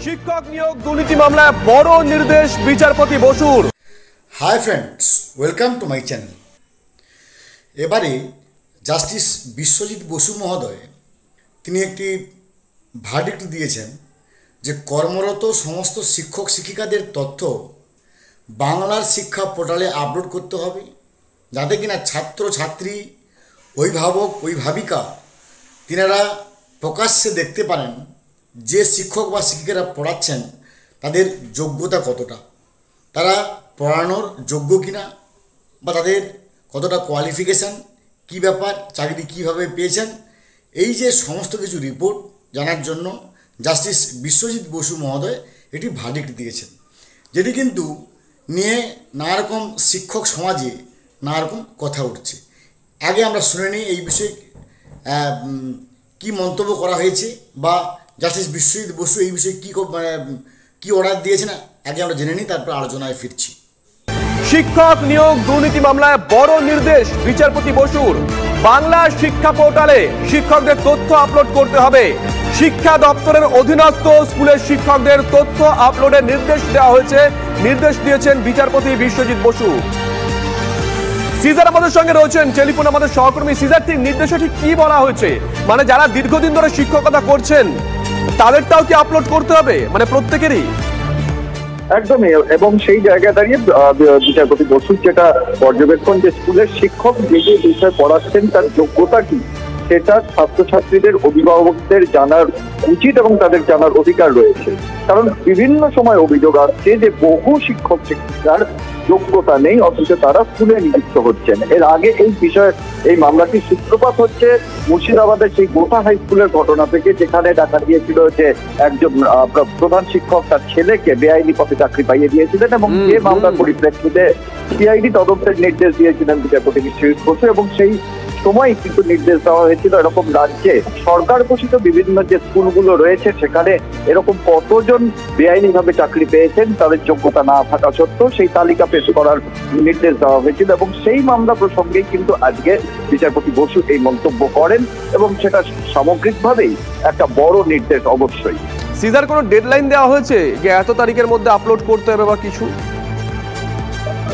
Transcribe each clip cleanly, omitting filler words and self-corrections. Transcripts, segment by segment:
শিক্ষক নিয়োগ দুর্নীতি মামলায় বড় নির্দেশ বিচারপতি বসুর। Hi friends, welcome to my channel. এবারে জাস্টিস বিশ্বজিৎ বসু মহোদয় তিনি একটি ভার্ডিক্ট দিয়েছেন যে কর্মরত সমস্ত শিক্ষক শিক্ষিকাদের তথ্য বাংলার শিক্ষা পোর্টালে আপলোড করতে হবে, যাতে কিনা ছাত্র ছাত্রী, অভিভাবক অভিভাবিকা তিনারা প্রকাশ্যে দেখতে পারেন যে শিক্ষক বা শিক্ষিকারা পড়াচ্ছেন তাদের যোগ্যতা কতটা, তারা পড়ানোর যোগ্য কিনা, বা তাদের কতটা কোয়ালিফিকেশান, কী ব্যাপার, চাকরি কীভাবে পেয়েছেন, এই যে সমস্ত কিছু রিপোর্ট জানার জন্য জাস্টিস বিশ্বজিৎ বসু মহোদয় এটি ভার্ডিক্ট দিয়েছেন, যেটি কিন্তু নিয়ে নানারকম শিক্ষক সমাজে নানারকম কথা উঠছে। আগে আমরা শুনে নিই এই বিষয়ে কী মন্তব্য করা হয়েছে বা জাস্টিস বিশ্বজিৎ বসু এই বিষয়ে কী অর্ডার দিয়েছে না, আগে আমরা জেনে নিই, তারপর আলোচনায় ফিরছি। শিক্ষক নিয়োগ দুর্নীতি মামলায় বড় নির্দেশ বিচারপতি বসুর। বাংলা শিক্ষা পোর্টালে শিক্ষকদের তথ্য আপলোড করতে হবে। শিক্ষা দপ্তরের অধীনস্থ স্কুলের শিক্ষকদের তথ্য আপলোডের নির্দেশ দেওয়া হয়েছে। নির্দেশ দিয়েছেন বিচারপতি বিশ্বজিৎ বসু। সিজার আমাদের সঙ্গে রয়েছেন টেলিফোন, আমাদের সহকর্মী। সিজার, ঠিক নির্দেশে ঠিক কি বলা হয়েছে? মানে যারা দীর্ঘদিন ধরে শিক্ষকতা করছেন তাদেরটাও কি আপলোড করতে হবে, মানে প্রত্যেকেরই? একদমই, এবং সেই জায়গায় দাঁড়িয়ে বিচারপতি বসুর যেটা পর্যবেক্ষণ, যে স্কুলের শিক্ষক যে যে বিষয় পড়াচ্ছেন তার যোগ্যতা কি সেটা ছাত্রছাত্রীদের অভিভাবকদের জানার উচিত এবং তাদের জানার অধিকার রয়েছে। কারণ বিভিন্ন সময় অভিযোগ আসছে যে বহু শিক্ষক শিক্ষিকার যোগ্যতা নেই, অথচ তারা স্কুলে নিযুক্ত হচ্ছেন। এর আগে এই বিষয়ে এই মামলাটি সূত্রপাত হচ্ছে মুর্শিদাবাদের সেই গোটা হাই স্কুলের ঘটনা থেকে, যেখানে দেখা গিয়েছিল যে একজন প্রধান শিক্ষক তার ছেলেকে বেআইনি পথে চাকরি পাইয়ে দিয়েছিলেন, এবং যে মামলার পরিপ্রেক্ষিতে সিআইডি তদন্তের নির্দেশ দিয়েছিলেন বিচারপতি বিশ্বজিৎ বসু। এবং সেই সময় কিন্তু নির্দেশ দেওয়া হয়েছিল এরকম রাজ্যে সরকার ঘোষিত বিভিন্ন যে স্কুলগুলো রয়েছে সেখানে এরকম কতজন বেআইনিভাবে চাকরি পেয়েছেন তাদের যোগ্যতা না থাকা সত্ত্বেও সেই তালিকা পেশ করার নির্দেশ দেওয়া হয়েছিল। এবং সেই মামলা প্রসঙ্গেই কিন্তু আজকে বিচারপতি বসু এই মন্তব্য করেন, এবং সেটা সামগ্রিকভাবেই একটা বড় নির্দেশ অবশ্যই। সিজার, কোনো ডেডলাইন দেওয়া হয়েছে যে এত তারিখের মধ্যে আপলোড করতে হবে বা কিছু?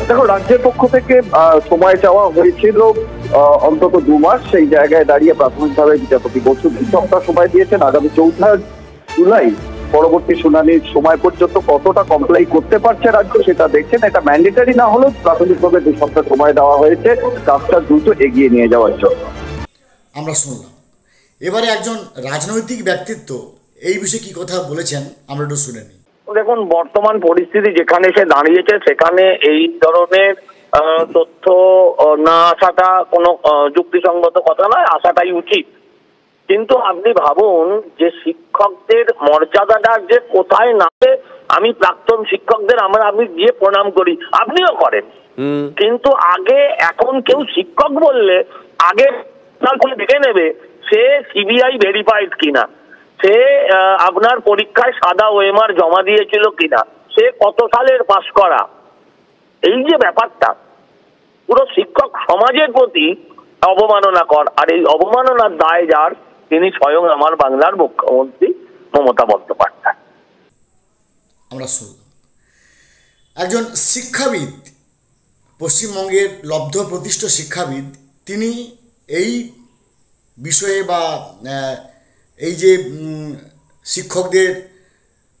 দেখো, রাজ্যের পক্ষ থেকে সময় চাওয়া হয়েছিল অন্তত 2 মাস। সেই জায়গায় দাঁড়িয়ে প্রাথমিকভাবে বিচারপতি বসু 2 সপ্তাহ সময় দিয়েছেন। আগামী 4 জুলাই পরবর্তী শুনানির সময় পর্যন্ত কতটা কমপ্লাই করতে পারছে রাজ্য সেটা দেখছেন। এটা ম্যান্ডেটারি না হলেও প্রাথমিকভাবে 2 সপ্তাহ সময় দেওয়া হয়েছে কাজটা দ্রুত এগিয়ে নিয়ে যাওয়ার জন্য। আমরা শুনলাম, এবারে একজন রাজনৈতিক ব্যক্তিত্ব এই বিষয়ে কি কথা বলেছেন আমরা একটু শুনে নিই। দেখুন, বর্তমান পরিস্থিতি যেখানে এসে দাঁড়িয়েছে সেখানে এই ধরনের তথ্য না আসাটা কোনো যুক্তিসঙ্গত কথা নয়, আসাটাই উচিত। কিন্তু আপনি ভাবুন যে শিক্ষকদের মর্যাদাটা যে কোথায় না, আমি প্রাক্তন শিক্ষকদের আমি গিয়ে প্রণাম করি, আপনিও করেন, কিন্তু আগে এখন কেউ শিক্ষক বললে আগে দেখে নেবে সে সিবিআই ভেরিফাইড কিনা, সে আপনার পরীক্ষায় সাদা ওএমআর জমা দিয়েছিল কিনা, সে কত সালের পাস করা। এই যে ব্যাপারটা পুরো শিক্ষক সমাজের প্রতি অবমাননাকর, আর এই অবমাননার দায় যার, তিনি স্বয়ং আমার বাংলার মুখ্যমন্ত্রী মমতা বন্দ্যোপাধ্যায়। আমরা শুনলাম একজন শিক্ষাবিদ, পশ্চিমবঙ্গের লব্ধ প্রতিষ্ঠিত শিক্ষাবিদ, তিনি এই বিষয়ে বা এই যে শিক্ষকদের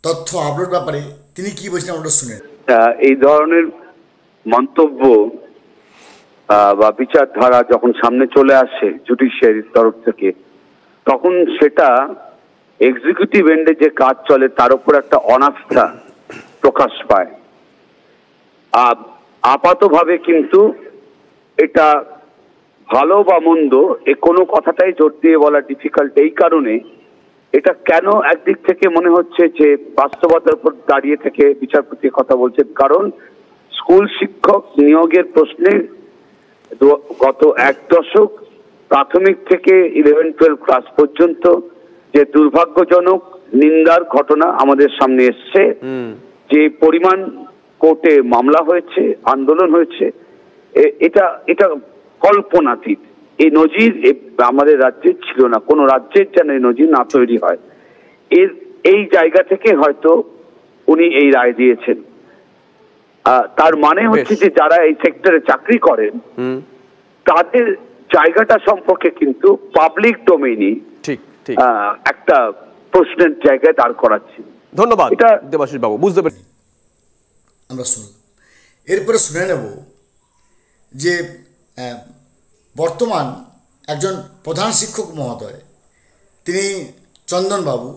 তথ্য আপলোড ব্যাপারে তিনি কি বলছেন আমরা শুনেন। এই ধরনের মন্তব্য বা বিচারধারা যখন সামনে চলে আসে জুডিশিয়ারির তরফ থেকে, তখন সেটা এক্সিকিউটিভ এন্ডে যে কাজ চলে তার উপর একটা অনাস্থা প্রকাশ পায়। আপাতভাবে কিন্তু এটা ভালো বা মন্দ এ কোনো কথাটাই জোর দিয়ে বলা ডিফিকাল্ট। এই কারণে এটা কেন একদিক থেকে মনে হচ্ছে যে বাস্তবতার উপর দাঁড়িয়ে থেকে বিচারপতি কথা বলছেন, কারণ স্কুল শিক্ষক নিয়োগের প্রশ্নে গত 1 দশক প্রাথমিক থেকে 11-12 ক্লাস পর্যন্ত যে দুর্ভাগ্যজনক নিন্দার ঘটনা আমাদের সামনে এসছে, যে পরিমাণ কোর্টে মামলা হয়েছে, আন্দোলন হয়েছে, এটা কল্পনাতীত। এই নজির আমাদের রাজ্যে ছিল না, কোনো রাজ্যের যেন এই নজির না তৈরি হয়। এর এই জায়গা থেকে হয়তো উনি এই রায় দিয়েছেন। তার মানে হচ্ছে যে যারা এই সেক্টরে চাকরি করেন তাদের জায়গাটা সম্পর্কে কিন্তু পাবলিক ডোমেইনে ঠিক ঠিক একটা প্রশ্নের জায়গায় দাঁড় করাচ্ছে। ধন্যবাদ এটা দেবাশিস বাবু, বুঝতে পেরেছি। আমরা শুনলাম। এরপরে শুনে নেব যে বর্তমান একজন প্রধান শিক্ষক মহোদয়, তিনি চন্দনবাবু,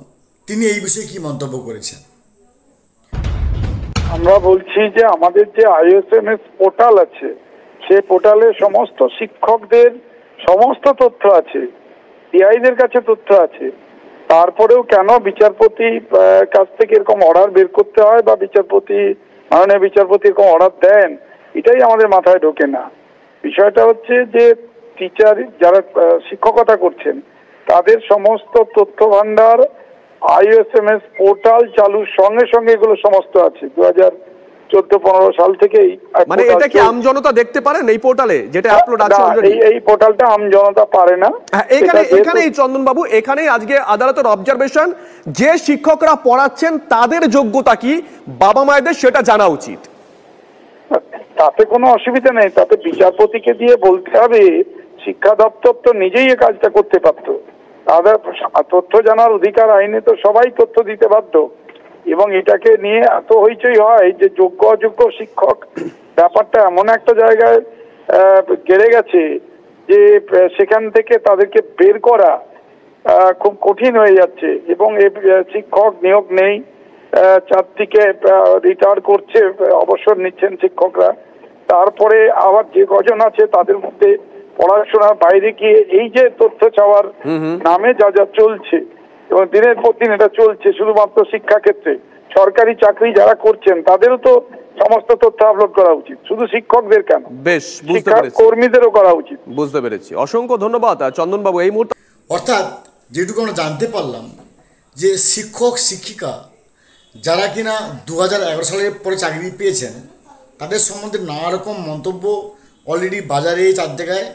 তিনি এই বিষয়ে কি মন্তব্য করেছেন। আমরা বলছি যে আমাদের যে ISMS পোর্টাল আছে, সেই পোর্টালে সমস্ত শিক্ষকদের সমস্ত তথ্য আছে, টিআইদের কাছে তথ্য আছে। তারপরেও কেন বিচারপতি কাছ থেকে এরকম অর্ডার বের করতে হয় বা মাননীয় বিচারপতি এরকম অর্ডার দেন, এটাই আমাদের মাথায় ঢোকে না। বিষয়টা হচ্ছে যে টিচার যারা শিক্ষকতা করছেন তাদের সমস্ত তথ্য ভান্ডার ISMS পোর্টাল চালুর সঙ্গে সঙ্গে এগুলো সমস্ত আছে 2014-15 সাল থেকেই। মানে এটা কি আমজনতা দেখতে পারেন এই পোর্টালে যেটা আপলোড আছে অলরেডি? এই পোর্টালটা আমজনতা পারে না। এখানেই চন্দন বাবু, এখানেই আজকে আদালতের অবজারভেশন, যে শিক্ষকরা পড়াচ্ছেন তাদের যোগ্যতা কি বাবা মায়েদের সেটা জানা উচিত। তাতে কোনো অসুবিধা নেই, তাতে বিচারপতিকে দিয়ে বলতে হবে। শিক্ষা দপ্তর তো নিজেই এই কাজটা করতে পারত। তাদের তথ্য জানার অধিকার আইনে তো সবাই তথ্য দিতে বাধ্য। এবং এটাকে নিয়ে এত হইচই হয় যে যোগ্য অযোগ্য শিক্ষক ব্যাপারটা এমন একটা জায়গায় গেড়ে গেছে যে সেখান থেকে তাদেরকে বের করা খুব কঠিন হয়ে যাচ্ছে। এবং শিক্ষক নিয়োগ নেই, চারদিকে রিটায়ার করছে, অবসর নিচ্ছেন শিক্ষকরা। তারপরে আবার যে কজন আছে তাদের মধ্যে পড়াশোনার বাইরে গিয়ে এই যে তথ্য চাওয়ার নামে যা যা চলছে, এবং দিনের পর দিন এটা চলছে শুধুমাত্র শিক্ষা ক্ষেত্রে। সরকারি চাকরি যারা করছেন তাদেরও তো সমস্ত তথ্য আপলোড করা উচিত, শুধু শিক্ষকদের কেন, বেশ বুঝতে পেরেছি, কর্মীদেরও করা উচিত। বুঝতে পেরেছি। অসংখ্য ধন্যবাদ চন্দন বাবু এই মুহূর্তে। অর্থাৎ যেটুকু আমরা জানতে পারলাম যে শিক্ষক শিক্ষিকা যারা কিনা 2011 সালের পরে চাকরি পেয়েছেন তাদের সম্বন্ধে নানা রকম মন্তব্য অলরেডি বাজারে চার জায়গায়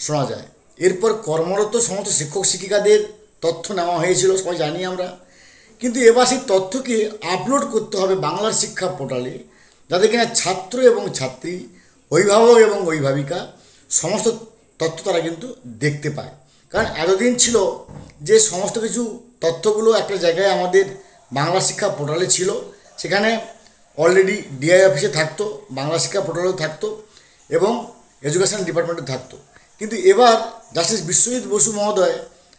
শোনা যায়। এরপর কর্মরত সমস্ত শিক্ষক শিক্ষিকাদের তথ্য নেওয়া হয়েছিল, সবাই জানি আমরা। কিন্তু এবার সেই তথ্যকে আপলোড করতে হবে বাংলার শিক্ষা পোর্টালে, যাতে কিনা ছাত্র এবং ছাত্রী, অভিভাবক এবং অভিভাবিকা সমস্ত তথ্য তারা কিন্তু দেখতে পায়। কারণ এতদিন ছিল যে সমস্ত কিছু তথ্যগুলো একটা জায়গায় আমাদের বাংলা শিক্ষা পোর্টালে ছিল, সেখানে অলরেডি ডিআই অফিসে থাকতো, বাংলা শিক্ষা পোর্টালেও থাকতো এবং এডুকেশন ডিপার্টমেন্টে থাকতো। কিন্তু এবার জাস্টিস বিশ্বজিৎ বসু মহোদয়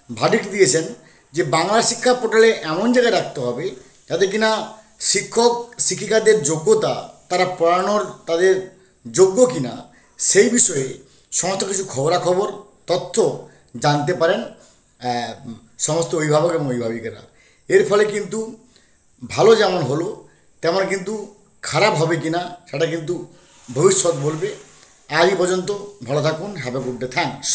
ভার্ডিক্ট দিয়েছেন যে বাংলা শিক্ষা পোর্টালে এমন জায়গায় রাখতে হবে যাতে কিনা শিক্ষক শিক্ষিকাদের যোগ্যতা, তারা পড়ানোর তাদের যোগ্য কিনা সেই বিষয়ে সমস্ত কিছু খবরাখবর তথ্য জানতে পারেন সমস্ত অভিভাবক এবং অভিভাবিকেরা। এর ফলে কিন্তু ভালো যেমন হলো তেমন কিন্তু খারাপ হবে কিনা সেটা কিন্তু ভবিষ্যৎ বলবে। আজ পর্যন্ত ভালো থাকুন। Have a good day. Thanks.